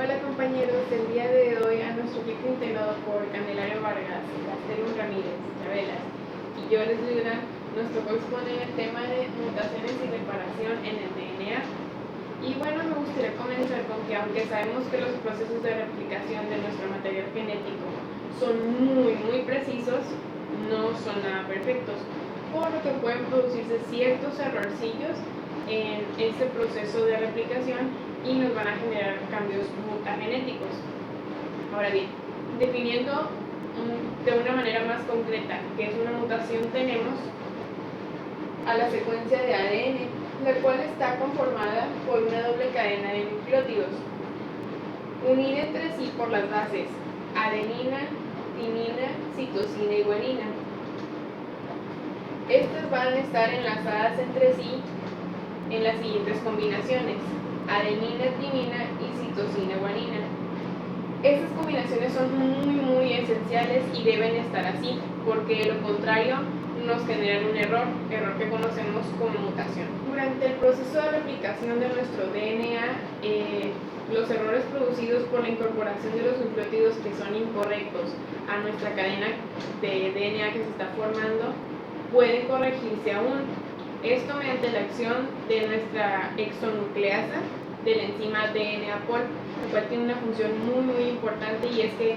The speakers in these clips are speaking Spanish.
Hola compañeros, el día de hoy a nuestro equipo integrado por Candelario Vargas, Castelum Ramírez, Chabelas y yo les Lidra, nos tocó exponer el tema de mutaciones y reparación en el DNA. Y bueno, me gustaría comenzar con que aunque sabemos que los procesos de replicación de nuestro material genético son muy precisos, no son nada perfectos, por lo que pueden producirse ciertos errorcillos en este proceso de replicación y nos van a generar cambios mutagenéticos. Ahora bien, definiendo de una manera más concreta qué es una mutación, tenemos a la secuencia de ADN, la cual está conformada por una doble cadena de nucleótidos, unida entre sí por las bases adenina, timina, citosina y guanina. Estas van a estar enlazadas entre sí en las siguientes combinaciones: adenina, timina y citosina, guanina. Estas combinaciones son muy esenciales y deben estar así, porque de lo contrario nos generan un error que conocemos como mutación. Durante el proceso de replicación de nuestro DNA, los errores producidos por la incorporación de los nucleótidos que son incorrectos a nuestra cadena de DNA que se está formando pueden corregirse aún. Esto mediante la acción de nuestra exonucleasa de la enzima DNA-POL, la cual tiene una función muy importante, y es que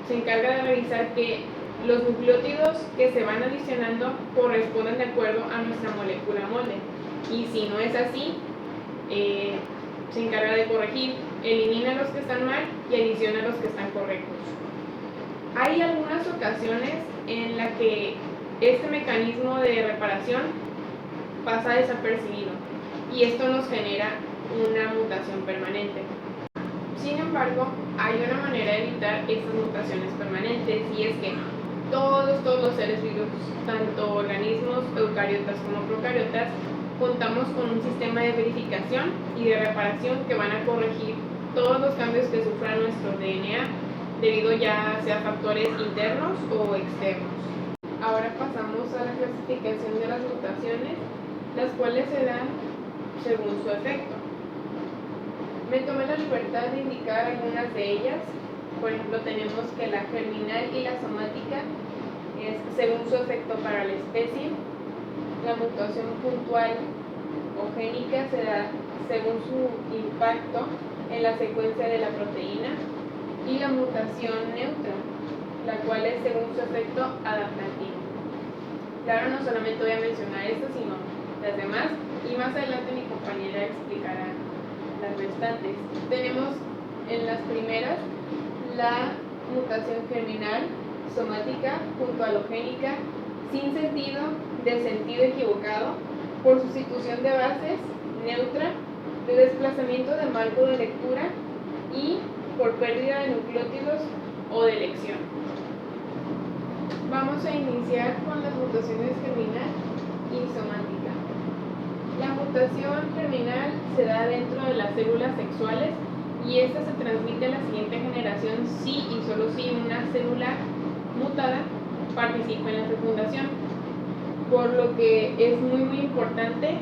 se encarga de revisar que los nucleótidos que se van adicionando corresponden de acuerdo a nuestra molécula molde, y si no es así, se encarga de corregir, elimina los que están mal y adiciona los que están correctos. Hay algunas ocasiones en las que este mecanismo de reparación pasa desapercibido y esto nos genera una mutación permanente. Sin embargo, hay una manera de evitar estas mutaciones permanentes, y es que todos los seres vivos, tanto organismos eucariotas como procariotas, contamos con un sistema de verificación y de reparación que van a corregir todos los cambios que sufra nuestro DNA, debido ya sea a factores internos o externos. Ahora pasamos a la clasificación de las mutaciones, las cuales se dan según su efecto. Me tomé la libertad de indicar algunas de ellas. Por ejemplo, tenemos que la germinal y la somática es según su efecto para la especie. La mutación puntual o génica se da según su impacto en la secuencia de la proteína. Y la mutación neutra, la cual es según su efecto adaptativo. Claro, no solamente voy a mencionar esto, sino las demás, y más adelante mi compañera explicará las restantes. Tenemos en las primeras la mutación germinal, somática, puntualogénica, sin sentido, de sentido equivocado, por sustitución de bases, neutra, de desplazamiento de marco de lectura y por pérdida de nucleótidos o de elección. Vamos a iniciar con las mutaciones germinal y somática. La mutación germinal se da dentro de las células sexuales, y esta se transmite a la siguiente generación si y solo si una célula mutada participa en la fecundación, por lo que es muy importante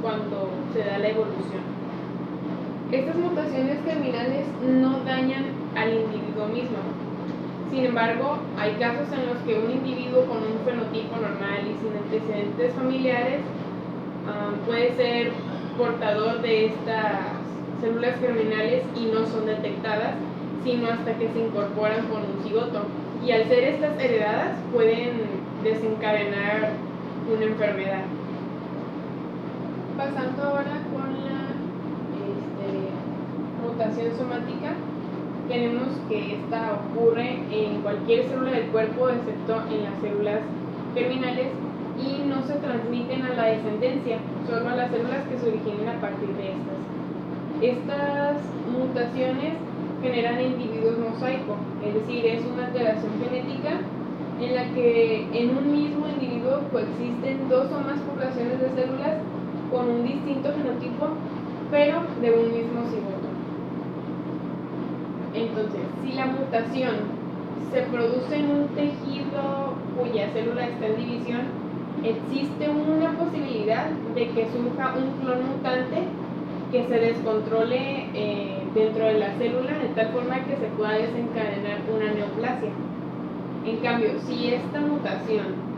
cuando se da la evolución. Estas mutaciones germinales no dañan al individuo mismo. Sin embargo, hay casos en los que un individuo con un fenotipo normal y sin antecedentes familiares puede ser portador de estas células germinales y no son detectadas sino hasta que se incorporan con un cigoto, y al ser estas heredadas pueden desencadenar una enfermedad. Pasando ahora con la mutación somática, tenemos que esta ocurre en cualquier célula del cuerpo excepto en las células germinales, y no se transmiten a la descendencia, solo a las células que se originen a partir de estas. Estas mutaciones generan individuos mosaico, es decir, es una alteración genética en la que en un mismo individuo coexisten dos o más poblaciones de células con un distinto fenotipo, pero de un mismo cigoto. Entonces, si la mutación se produce en un tejido cuya célula está en división, existe una posibilidad de que surja un clon mutante que se descontrole dentro de la célula de tal forma que se pueda desencadenar una neoplasia. En cambio, si esta mutación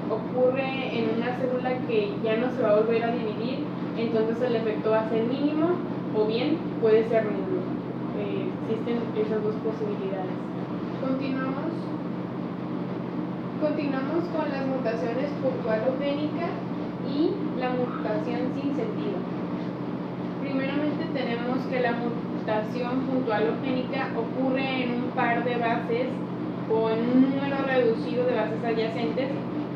ocurre en una célula que ya no se va a volver a dividir, entonces el efecto va a ser mínimo o bien puede ser nulo. Existen esas dos posibilidades. Continuamos con las mutaciones puntualogénicas y la mutación sin sentido. Primeramente tenemos que la mutación puntualogénica ocurre en un par de bases o en un número reducido de bases adyacentes,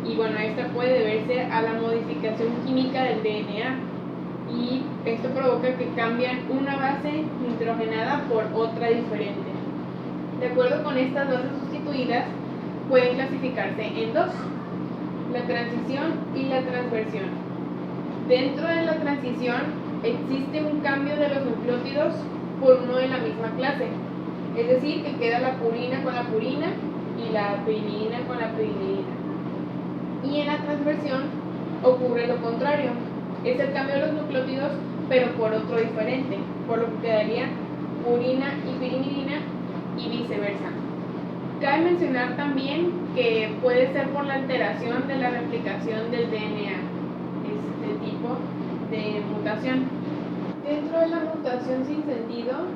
y bueno, esta puede deberse a la modificación química del DNA, y esto provoca que cambian una base nitrogenada por otra diferente. De acuerdo con estas bases sustituidas, pueden clasificarse en dos: la transición y la transversión. Dentro de la transición existe un cambio de los nucleótidos por uno de la misma clase, es decir, que queda la purina con la purina y la pirimidina con la pirimidina. Y en la transversión ocurre lo contrario, es el cambio de los nucleótidos pero por otro diferente, por lo que quedaría purina y pirimidina y viceversa. Cabe mencionar también que puede ser por la alteración de la replicación del DNA, este tipo de mutación. Dentro de la mutación sin sentido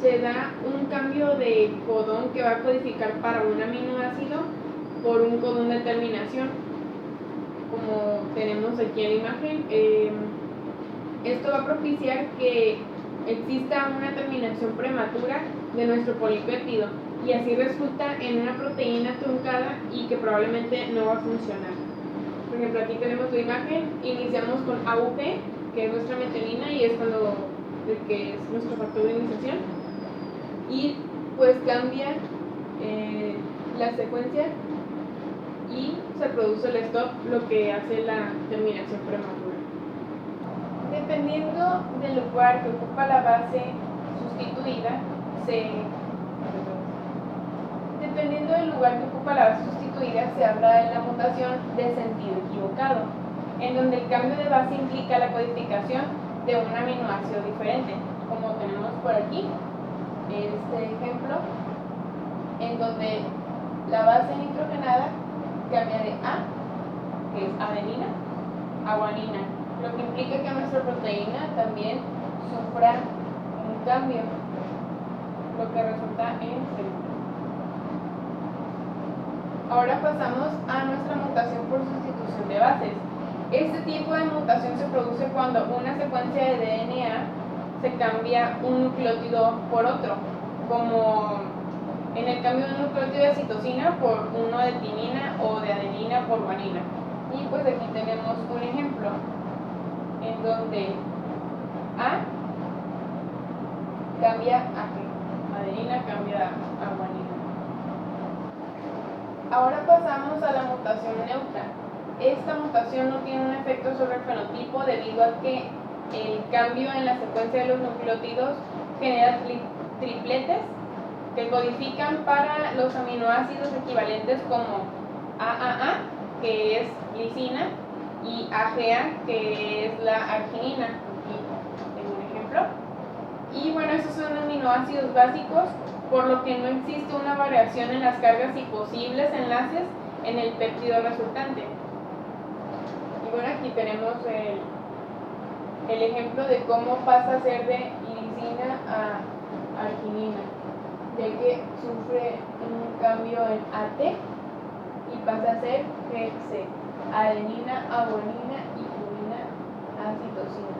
se da un cambio de codón que va a codificar para un aminoácido por un codón de terminación, como tenemos aquí en la imagen. Esto va a propiciar que exista una terminación prematura de nuestro polipéptido, y así resulta en una proteína truncada y que probablemente no va a funcionar. Por ejemplo, aquí tenemos la imagen, iniciamos con AUG, que es nuestra metionina y es que es nuestro factor de iniciación, y pues cambia la secuencia y se produce el stop, lo que hace la terminación prematura. Dependiendo del lugar que ocupa la base sustituida, se habla de la mutación de sentido equivocado, en donde el cambio de base implica la codificación de un aminoácido diferente, como tenemos por aquí este ejemplo, en donde la base nitrogenada cambia de A, que es adenina, a guanina, lo que implica que nuestra proteína también sufra un cambio, lo que resulta en célula. Ahora pasamos a nuestra mutación por sustitución de bases. Este tipo de mutación se produce cuando una secuencia de DNA se cambia un nucleótido por otro, como en el cambio de un nucleótido de citosina por uno de timina o de adenina por guanina. Y pues aquí tenemos un ejemplo en donde A cambia a G, adenina cambia a guanina. Ahora pasamos a la mutación neutra. Esta mutación no tiene un efecto sobre el fenotipo debido a que el cambio en la secuencia de los nucleótidos genera tripletes que codifican para los aminoácidos equivalentes como AAA, que es glicina, y AGA, que es la arginina. Aquí tengo un ejemplo. Y bueno, esos son aminoácidos básicos, por lo que no existe una variación en las cargas y posibles enlaces en el péptido resultante. Y bueno, aquí tenemos el ejemplo de cómo pasa a ser de glicina a arginina, ya que sufre un cambio en AT y pasa a ser GC, adenina a guanina y purina a citosina.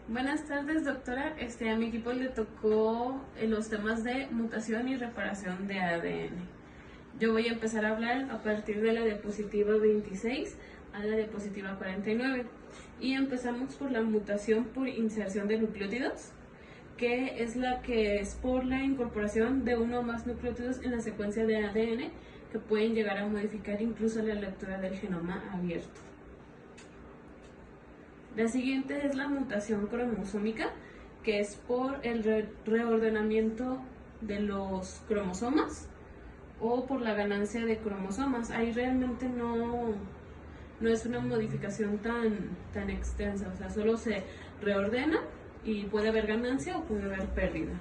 Buenas tardes, doctora. A mi equipo le tocó los temas de mutación y reparación de ADN. Yo voy a empezar a hablar a partir de la diapositiva 26 a la diapositiva 49. Y empezamos por la mutación por inserción de nucleótidos, que es la que es por la incorporación de uno o más nucleótidos en la secuencia de ADN, que pueden llegar a modificar incluso la lectura del genoma abierto. La siguiente es la mutación cromosómica, que es por el reordenamiento de los cromosomas o por la ganancia de cromosomas. Ahí realmente no no es una modificación tan extensa, o sea, solo se reordena y puede haber ganancia o puede haber pérdida.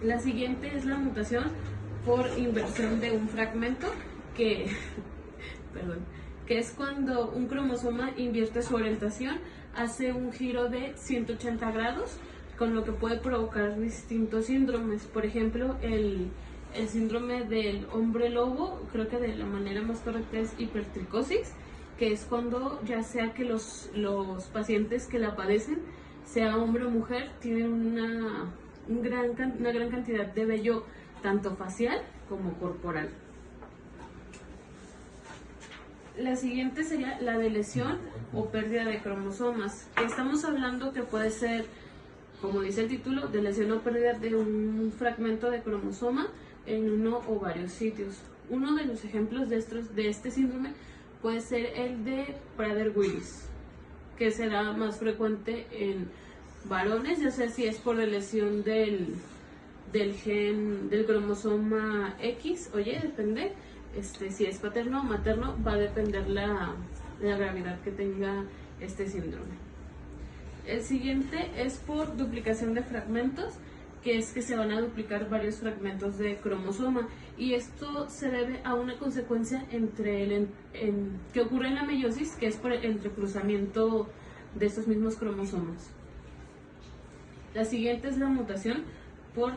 La siguiente es la mutación por inversión de un fragmento, que, que es cuando un cromosoma invierte su orientación, hace un giro de 180 grados, con lo que puede provocar distintos síndromes. Por ejemplo, el síndrome del hombre lobo, creo que de la manera más correcta es hipertricosis, que es cuando ya sea que los pacientes que la padecen, sea hombre o mujer, tienen una gran cantidad de vello tanto facial como corporal. La siguiente sería la de lesión o pérdida de cromosomas. Estamos hablando que puede ser, como dice el título, de lesión o pérdida de un fragmento de cromosoma en uno o varios sitios. Uno de los ejemplos de este síndrome puede ser el de Prader-Willis, que será más frecuente en varones, ya sea si es por lesión del gen del cromosoma X o Y, depende. Si es paterno o materno, va a depender la gravedad que tenga este síndrome. El siguiente es por duplicación de fragmentos, que es que se van a duplicar varios fragmentos de cromosoma, y esto se debe a una consecuencia que ocurre en la meiosis, que es por el entrecruzamiento de estos mismos cromosomas. La siguiente es la mutación por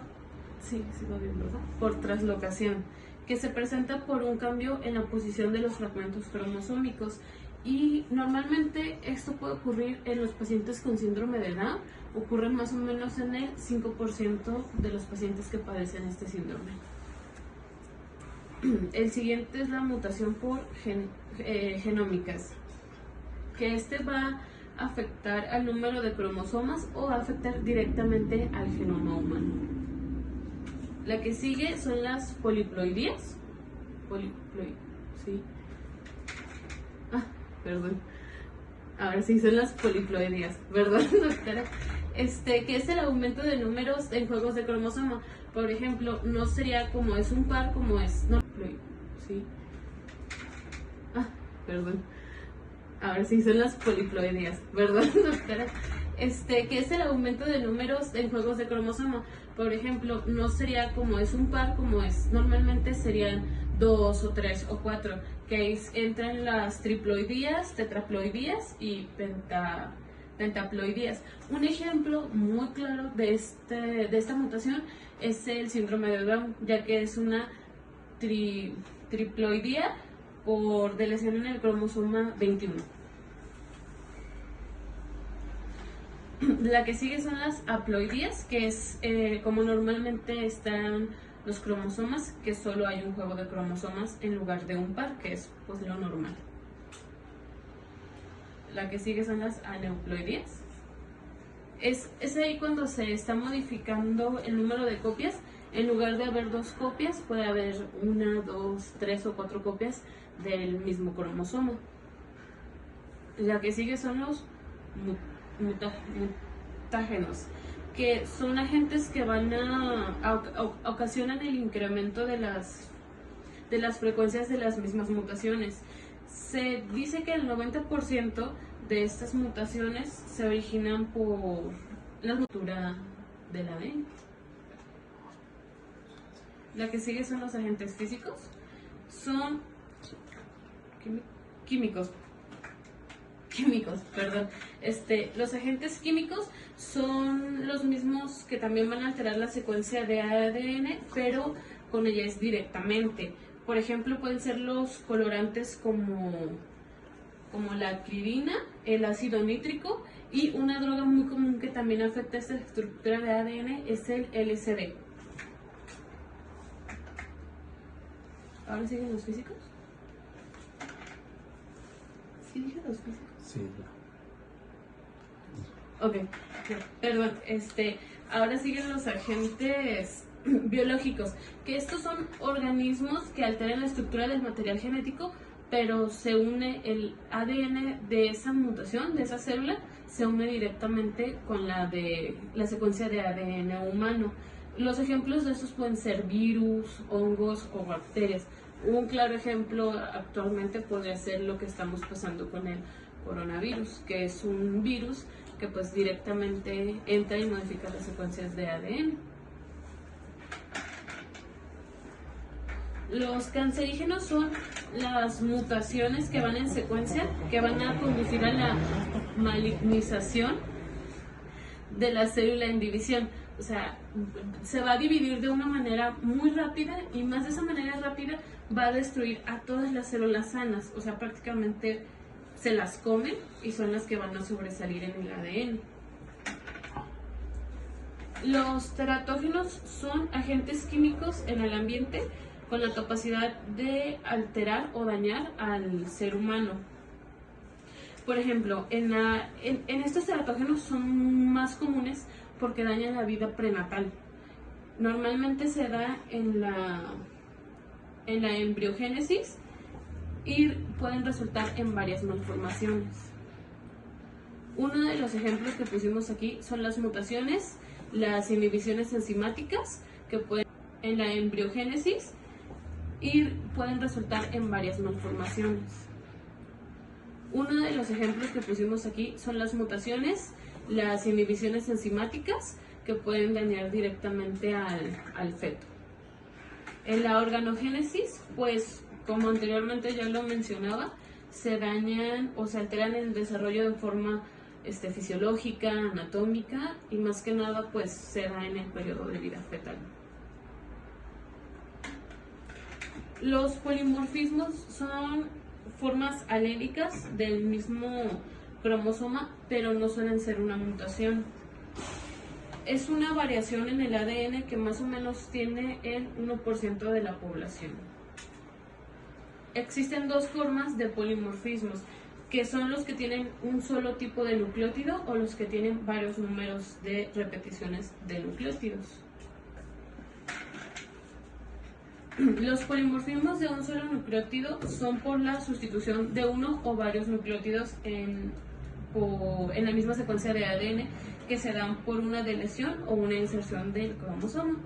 traslocación, que se presenta por un cambio en la posición de los fragmentos cromosómicos, y normalmente esto puede ocurrir en los pacientes con síndrome de Down. Ocurre más o menos en el 5% de los pacientes que padecen este síndrome. El siguiente es la mutación por genómicas, que va a afectar al número de cromosomas o va a afectar directamente al genoma humano. La que sigue son las poliploidías. Ahora sí, son las poliploidías, ¿verdad, doctora? Que es el aumento de números en juegos de cromosoma. Por ejemplo, no sería como es un par, como es... No, sí. Ahora sí, son las poliploidías, ¿verdad, doctora? Que es el aumento de números en juegos de cromosoma. Por ejemplo, no sería como es un par, como es... Normalmente serían 2 o 3 o 4, que ahí entran las triploidías, tetraploidías y pentaploidías. Un ejemplo muy claro de esta mutación es el síndrome de Down, ya que es una triploidía por lesión en el cromosoma 21. La que sigue son las haploidías, que es como normalmente están los cromosomas, que solo hay un juego de cromosomas en lugar de un par, que es pues lo normal. La que sigue son las aneuploidías. Es ahí cuando se está modificando el número de copias. En lugar de haber 2 copias, puede haber 1, 2, 3 o 4 copias del mismo cromosoma. La que sigue son los mutágenos, que son agentes que van ocasionan el incremento de las frecuencias de las mismas mutaciones. Se dice que el 90% de estas mutaciones se originan por la ruptura del ADN. La que sigue son los agentes físicos. Son químicos, perdón. Los agentes químicos son los mismos que también van a alterar la secuencia de ADN, pero con ellas directamente. Por ejemplo, pueden ser los colorantes como la clorina, el ácido nítrico, y una droga muy común que también afecta esta estructura de ADN es el LSD. ¿Ahora siguen los físicos? ¿Sí dije los físicos? Sí. Ok, perdón, ahora siguen los agentes biológicos, que estos son organismos que alteran la estructura del material genético, pero se une el ADN de esa mutación, de esa célula, se une directamente con la secuencia de ADN humano. Los ejemplos de estos pueden ser virus, hongos o bacterias. Un claro ejemplo actualmente podría ser lo que estamos pasando con el coronavirus, que es un virus que pues directamente entra y modifica las secuencias de ADN. Los cancerígenos son las mutaciones que van en secuencia, que van a conducir a la malignización de la célula en división. O sea, se va a dividir de una manera muy rápida y más de esa manera rápida va a destruir a todas las células sanas. O sea, prácticamente se las comen y son las que van a sobresalir en el ADN. Los teratógenos son agentes químicos en el ambiente con la capacidad de alterar o dañar al ser humano. Por ejemplo, en estos teratógenos son más comunes porque dañan la vida prenatal. Normalmente se da en la embriogénesis y pueden resultar en varias malformaciones. Uno de los ejemplos que pusimos aquí son las mutaciones, las inhibiciones enzimáticas que pueden en la embriogénesis y pueden resultar en varias malformaciones. Uno de los ejemplos que pusimos aquí son las mutaciones, las inhibiciones enzimáticas que pueden dañar directamente al feto. En la organogénesis, pues como anteriormente ya lo mencionaba, se dañan o se alteran el desarrollo de forma fisiológica, anatómica y más que nada pues se da en el periodo de vida fetal. Los polimorfismos son formas alélicas del mismo cromosoma, pero no suelen ser una mutación. Es una variación en el ADN que más o menos tiene el 1% de la población. Existen dos formas de polimorfismos, que son los que tienen un solo tipo de nucleótido o los que tienen varios números de repeticiones de nucleótidos. Los polimorfismos de un solo nucleótido son por la sustitución de uno o varios nucleótidos en la misma secuencia de ADN que se dan por una deleción o una inserción del cromosoma.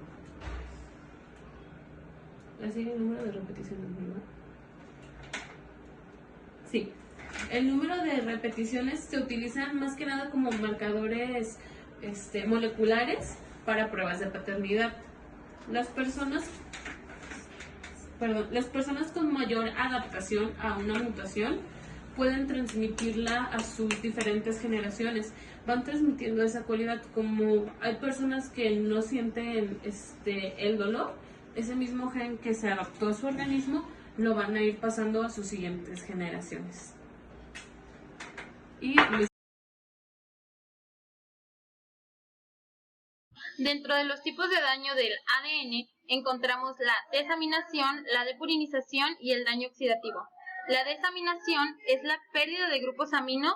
¿Así el número de repeticiones, ¿no? Sí. El número de repeticiones se utilizan más que nada como marcadores moleculares para pruebas de paternidad. Las personas con mayor adaptación a una mutación pueden transmitirla a sus diferentes generaciones. Van transmitiendo esa cualidad. Como hay personas que no sienten el dolor, ese mismo gen que se adaptó a su organismo lo van a ir pasando a sus siguientes generaciones. Dentro de los tipos de daño del ADN encontramos la desaminación, la depurinización y el daño oxidativo. La desaminación es la pérdida de grupos amino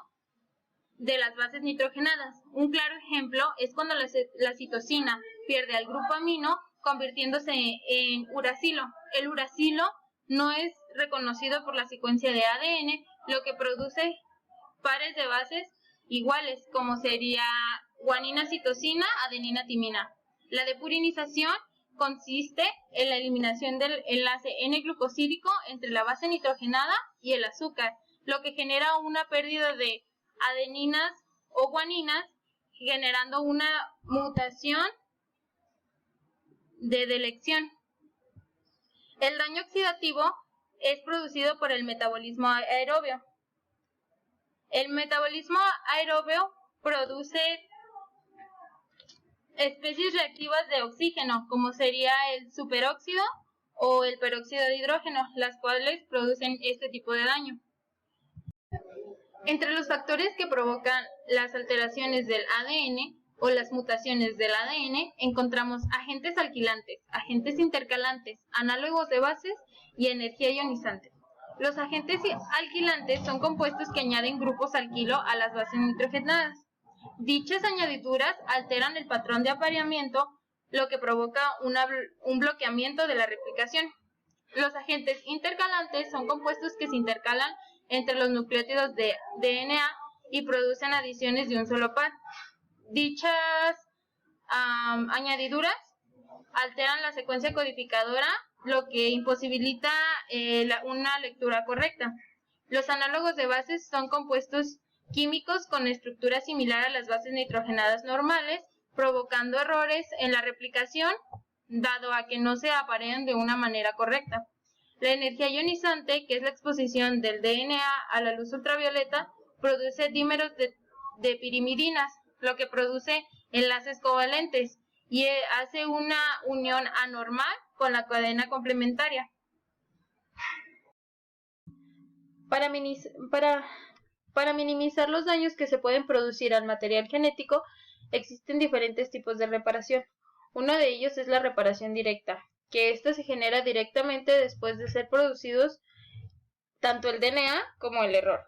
de las bases nitrogenadas. Un claro ejemplo es cuando la citosina pierde al grupo amino convirtiéndose en uracilo. El uracilo no es reconocido por la secuencia de ADN, lo que produce pares de bases iguales, como sería guanina-citosina, adenina-timina. La depurinización consiste en la eliminación del enlace N-glucosídico entre la base nitrogenada y el azúcar, lo que genera una pérdida de adeninas o guaninas, generando una mutación de delección. El daño oxidativo es producido por el metabolismo aerobio. El metabolismo aerobio produce especies reactivas de oxígeno, como sería el superóxido o el peróxido de hidrógeno, las cuales producen este tipo de daño. Entre los factores que provocan las alteraciones del ADN o las mutaciones del ADN encontramos agentes alquilantes, agentes intercalantes, análogos de bases y energía ionizante. Los agentes alquilantes son compuestos que añaden grupos alquilo a las bases nitrogenadas. Dichas añadiduras alteran el patrón de apareamiento, lo que provoca un bloqueamiento de la replicación. Los agentes intercalantes son compuestos que se intercalan entre los nucleótidos de DNA y producen adiciones de un solo par. Dichas añadiduras alteran la secuencia codificadora lo que imposibilita una lectura correcta. Los análogos de bases son compuestos químicos con estructura similar a las bases nitrogenadas normales, provocando errores en la replicación, dado a que no se aparean de una manera correcta. La energía ionizante, que es la exposición del DNA a la luz ultravioleta, produce dímeros de pirimidinas, lo que produce enlaces covalentes y hace una unión anormal con la cadena complementaria. Para minimizar los daños que se pueden producir al material genético, existen diferentes tipos de reparación. Uno de ellos es la reparación directa, que esta se genera directamente después de ser producidos tanto el DNA como el error.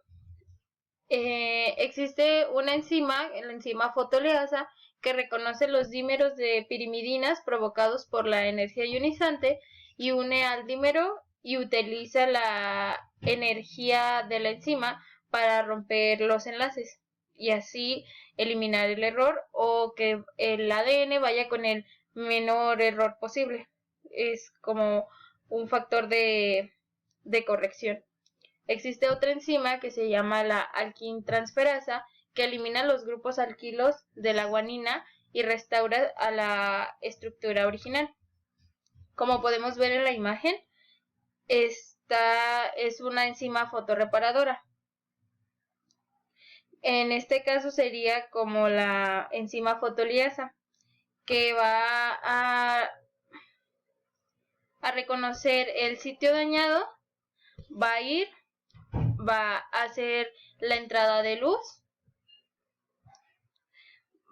Existe una enzima, la enzima fotoliasa, que reconoce los dímeros de pirimidinas provocados por la energía ionizante y une al dímero y utiliza la energía de la enzima para romper los enlaces y así eliminar el error o que el ADN vaya con el menor error posible. Es como un factor de corrección. Existe otra enzima que se llama la alquintransferasa, que elimina los grupos alquilos de la guanina y restaura a la estructura original. Como podemos ver en la imagen, esta es una enzima fotorreparadora. En este caso sería como la enzima fotoliasa, que va a reconocer el sitio dañado, va a ir, va a hacer la entrada de luz,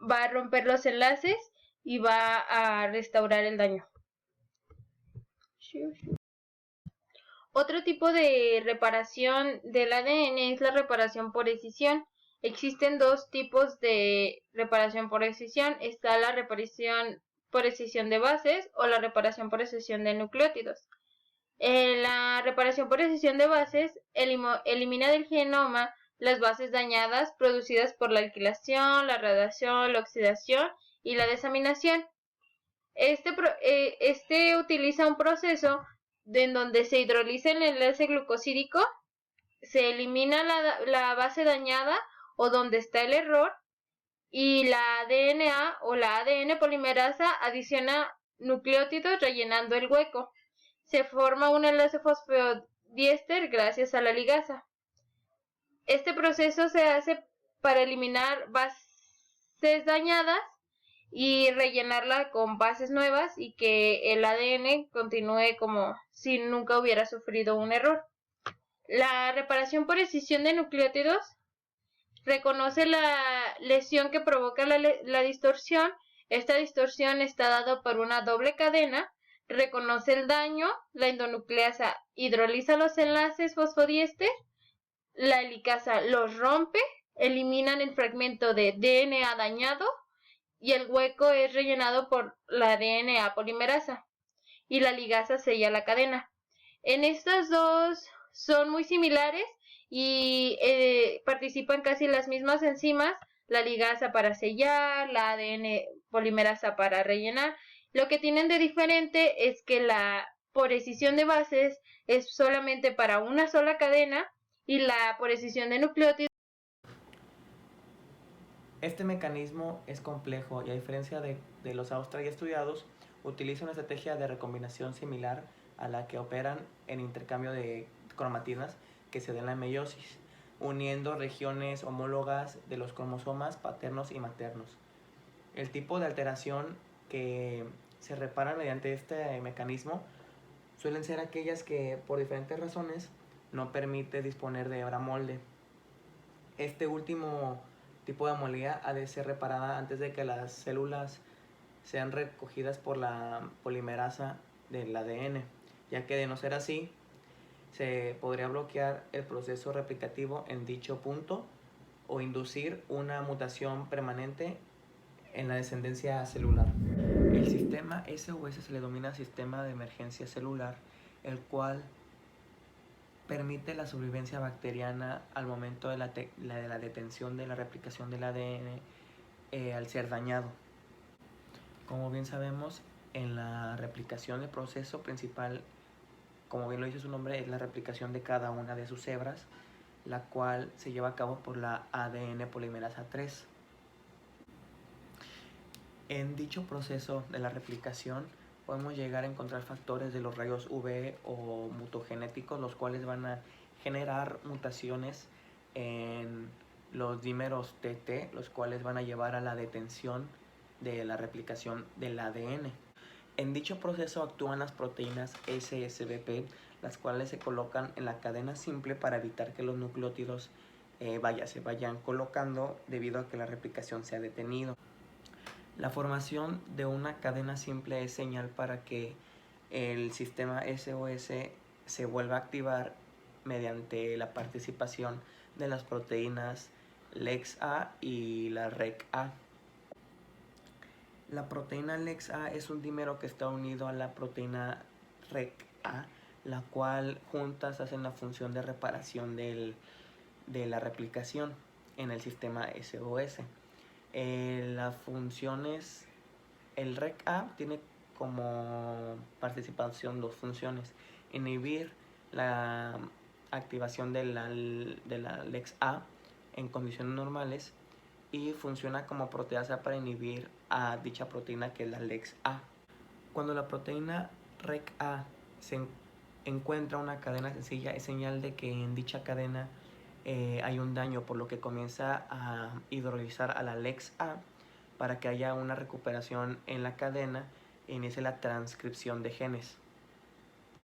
va a romper los enlaces y va a restaurar el daño. Otro tipo de reparación del ADN es la reparación por escisión. Existen dos tipos de reparación por escisión. Está la reparación por escisión de bases o la reparación por escisión de nucleótidos. La reparación por escisión de bases elimina del genoma las bases dañadas producidas por la alquilación, la radiación, la oxidación y la desaminación. Este utiliza un proceso en donde se hidroliza el enlace glucosídico, se elimina la base dañada o donde está el error y la DNA o la ADN polimerasa adiciona nucleótidos rellenando el hueco. Se forma un enlace fosfodiéster gracias a la ligasa. Este proceso se hace para eliminar bases dañadas y rellenarla con bases nuevas y que el ADN continúe como si nunca hubiera sufrido un error. La reparación por escisión de nucleótidos reconoce la lesión que provoca la distorsión. Esta distorsión está dada por una doble cadena. Reconoce el daño, la endonucleasa hidroliza los enlaces fosfodiéster, la helicasa los rompe, eliminan el fragmento de DNA dañado y el hueco es rellenado por la DNA polimerasa y la ligasa sella la cadena. En estas dos son muy similares y participan casi las mismas enzimas, la ligasa para sellar, la ADN polimerasa para rellenar. Lo que tienen de diferente es que la por escisión de bases es solamente para una sola cadena y la por escisión de nucleótidos. Este mecanismo es complejo y a diferencia de los hasta ya estudiados, utiliza una estrategia de recombinación similar a la que operan en intercambio de cromatinas que se da en la meiosis, uniendo regiones homólogas de los cromosomas paternos y maternos. El tipo de alteración que se repara mediante este mecanismo suelen ser aquellas que por diferentes razones no permite disponer de hebra molde. Este último tipo de amolía ha de ser reparada antes de que las células sean recogidas por la polimerasa del ADN, ya que de no ser así, se podría bloquear el proceso replicativo en dicho punto o inducir una mutación permanente en la descendencia celular. El sistema SOS se le denomina sistema de emergencia celular, el cual permite la sobrevivencia bacteriana al momento de la detención de la replicación del ADN al ser dañado. Como bien sabemos, En la replicación del proceso principal, como bien lo dice su nombre, es la replicación de cada una de sus hebras, la cual se lleva a cabo por la ADN polimerasa 3. En dicho proceso de la replicación podemos llegar a encontrar factores de los rayos UV o mutagenéticos, los cuales van a generar mutaciones en los dímeros TT, los cuales van a llevar a la detención de la replicación del ADN. En dicho proceso actúan las proteínas SSBP, las cuales se colocan en la cadena simple para evitar que los nucleótidos se vayan colocando debido a que la replicación se ha detenido. La formación de una cadena simple es señal para que el sistema SOS se vuelva a activar mediante la participación de las proteínas LEX-A y la REC-A. La proteína LEX-A es un dímero que está unido a la proteína REC-A, la cual juntas hacen la función de reparación de la replicación en el sistema SOS. Las funciones, el REC-A tiene como participación dos funciones: inhibir la activación de la LEX-A en condiciones normales, y funciona como proteasa para inhibir a dicha proteína que es la LEX-A. Cuando la proteína REC-A se encuentra una cadena sencilla, es señal de que en dicha cadena hay un daño, por lo que comienza a hidrolizar a la LEX-A para que haya una recuperación en la cadena e inicie la transcripción de genes.